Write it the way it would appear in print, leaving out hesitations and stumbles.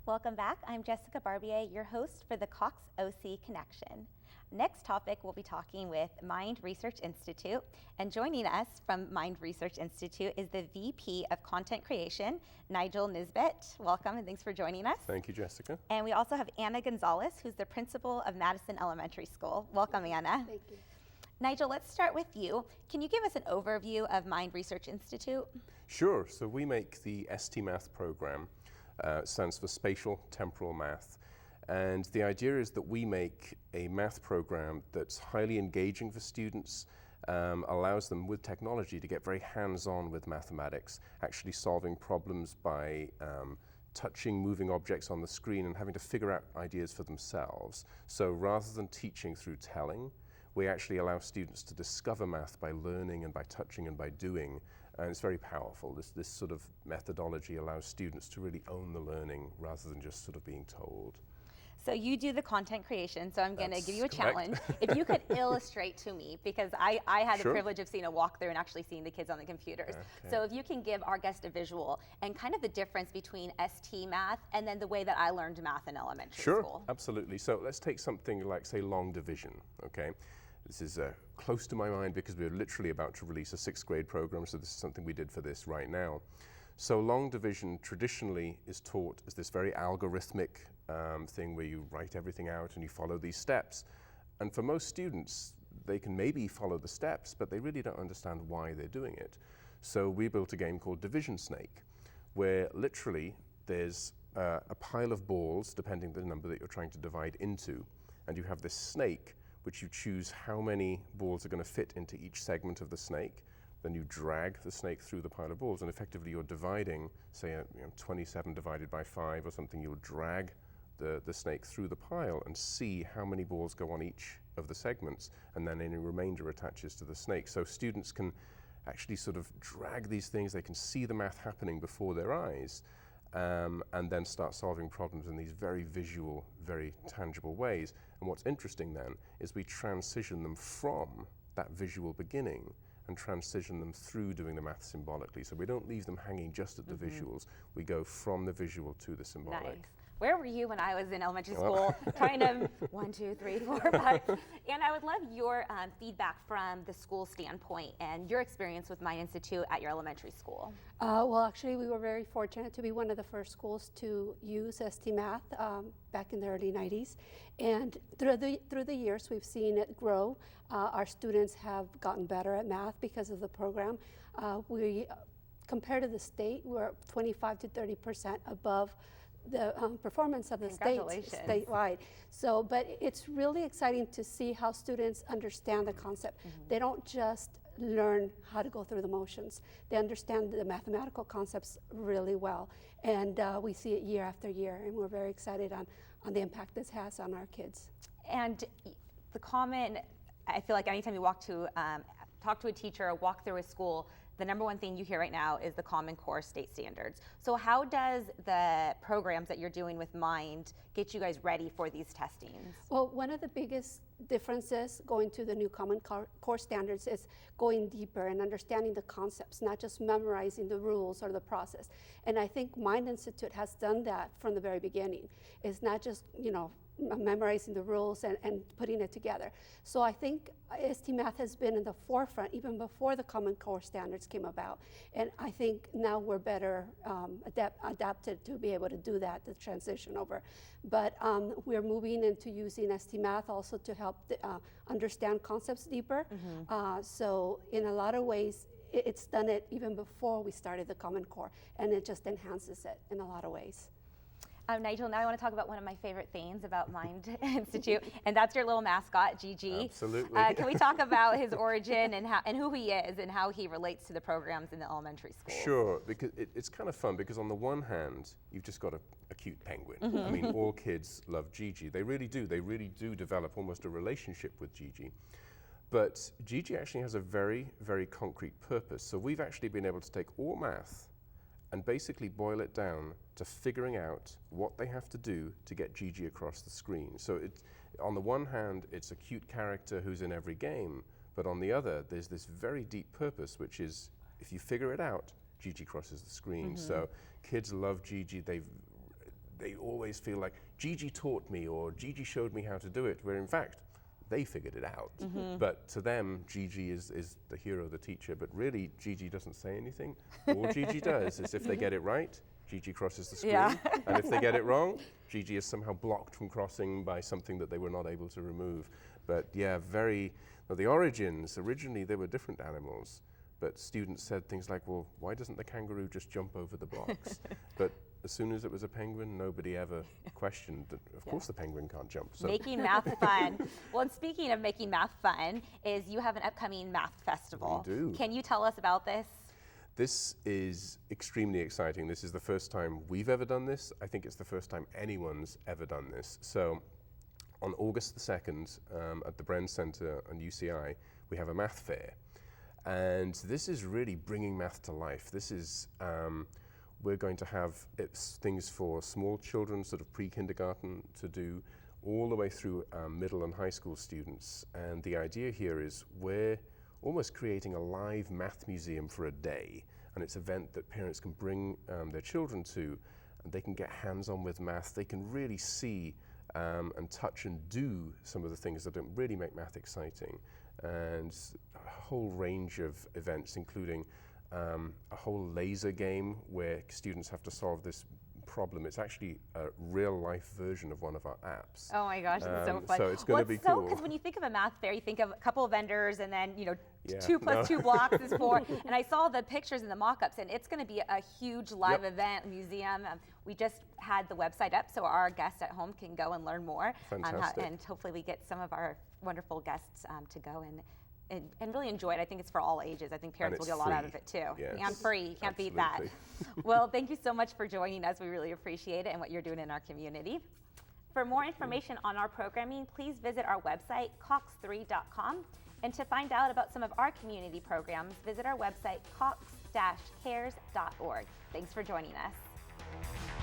Welcome back. I'm Jessica Barbier, your host for the Cox OC Connection. Next topic, we'll be talking with Mind Research Institute, and joining us from Mind Research Institute is the VP of Content Creation, Nigel Nisbet. Welcome and thanks for joining us. Thank you, Jessica. And we also have Anna Gonzalez, who's the principal of Madison Elementary School. Welcome, Anna. Thank you. Nigel, let's start with you. Can you give us an overview of Mind Research Institute? Sure. So we make the ST Math program, stands for Spatial Temporal Math. And the idea is that we make a math program that's highly engaging for students, allows them with technology to get very hands-on with mathematics, actually solving problems by touching moving objects on the screen and having to figure out ideas for themselves. So rather than teaching through telling, we actually allow students to discover math by learning and by touching and by doing. And it's very powerful. This sort of methodology allows students to really own the learning rather than just sort of being told. So you do the content creation, so I'm going to give you a correct. challenge. If you could illustrate to me, because I had Sure. the privilege of seeing a walkthrough and actually seeing the kids on the computers. Okay. So if you can give our guest a visual and kind of the difference between ST math and then the way that I learned math in elementary Sure, school. absolutely. So let's take something like, say, long division, okay? This is close to my mind because we're literally about to release a 6th grade program, so this is something we did for this right now. So long division traditionally is taught as this very algorithmic thing where you write everything out and you follow these steps. And for most students, they can maybe follow the steps, but they really don't understand why they're doing it. So we built a game called Division Snake, where literally there's a pile of balls, depending on the number that you're trying to divide into, and you have this snake, which you choose how many balls are going to fit into each segment of the snake. Then you drag the snake through the pile of balls, and effectively you're dividing, say, 27 divided by 5 or something. You'll drag the snake through the pile and see how many balls go on each of the segments, and then any remainder attaches to the snake. So students can actually sort of drag these things. They can see the math happening before their eyes, and then start solving problems in these very visual, very tangible ways. And what's interesting then is we transition them from that visual beginning and transition them through doing the math symbolically. So we don't leave them hanging just at the visuals. We go from the visual to the symbolic. Nice. Where were you when I was in elementary school? Trying to 1, 2, 3, 4, 5. And I would love your feedback from the school standpoint and your experience with Mind Institute at your elementary school. Well, actually, we were very fortunate to be one of the first schools to use ST Math back in the early 90s. And through the years, we've seen it grow. Our students have gotten better at math because of the program. Compared to the state, we're 25 to 30% above the performance of the state statewide. So, but it's really exciting to see how students understand the concept. They don't just learn how to go through the motions. They understand the mathematical concepts really well. And we see it year after year, and we're very excited on the impact this has on our kids. And the common, I feel like anytime you talk to a teacher or walk through a school, the number one thing you hear right now is the Common Core state standards. So how does the programs that you're doing with Mind get you guys ready for these testings? Well, one of the biggest differences going to the new Common Core standards is going deeper and understanding the concepts, not just memorizing the rules or the process. And I think Mind Institute has done that from the very beginning. It's not just, memorizing the rules and putting it together. So I think ST Math has been in the forefront even before the Common Core standards came about. And I think now we're better adapted to be able to do that, the transition over. But we're moving into using ST Math also to help understand concepts deeper. So in a lot of ways, it's done it even before we started the Common Core, and it just enhances it in a lot of ways. Nigel, now I want to talk about one of my favorite things about Mind Institute, and that's your little mascot, Gigi. Absolutely. Can we talk about his origin and who he is and how he relates to the programs in the elementary school? Sure, because it's kind of fun because on the one hand, you've just got a cute penguin. I mean, all kids love Gigi. They really do. They really do develop almost a relationship with Gigi. But Gigi actually has a very, very concrete purpose. So we've actually been able to take all math and basically boil it down to figuring out what they have to do to get Gigi across the screen. So on the one hand, it's a cute character who's in every game, but on the other, there's this very deep purpose, which is if you figure it out, Gigi crosses the screen. So kids love Gigi. they always feel like Gigi taught me or Gigi showed me how to do it, where in fact, they figured it out. But to them, Gigi is the hero, the teacher, but really Gigi doesn't say anything. All Gigi does is if they get it right, Gigi crosses the screen. And if they get it wrong, Gigi is somehow blocked from crossing by something that they were not able to remove. But yeah, the origins, originally they were different animals, but students said things like, well, why doesn't the kangaroo just jump over the blocks? But as soon as it was a penguin, nobody ever questioned that, of course the penguin can't jump. So. Making math fun. Well, and speaking of making math fun, is you have an upcoming math festival. We do. Can you tell us about this? This is extremely exciting. This is the first time we've ever done this. I think it's the first time anyone's ever done this. So on August the 2nd, at the Bren Center and UCI, we have a math fair. And this is really bringing math to life. This is, we're going to have things for small children, sort of pre-kindergarten to do, all the way through middle and high school students. And the idea here is we're almost creating a live math museum for a day. And it's an event that parents can bring their children to, and they can get hands-on with math. They can really see and touch and do some of the things that really make math exciting. And a whole range of events, including a whole laser game where students have to solve this problem. It's actually a real-life version of one of our apps. Oh my gosh, it's so fun. So it's going to be cool. Because when you think of a math fair, you think of a couple of vendors, and then 2 plus 2 blocks is 4. And I saw the pictures and the mock-ups, and it's going to be a huge live event, museum. We just had the website up, so our guests at home can go and learn more. Fantastic. And hopefully we get some of our wonderful guests to go and really enjoy it. I think it's for all ages. I think parents will get a lot out of it too. Yes. And free, you can't beat that. Well, thank you so much for joining us. We really appreciate it and what you're doing in our community. For more information on our programming, please visit our website, cox3.com. And to find out about some of our community programs, visit our website, cox-cares.org. Thanks for joining us.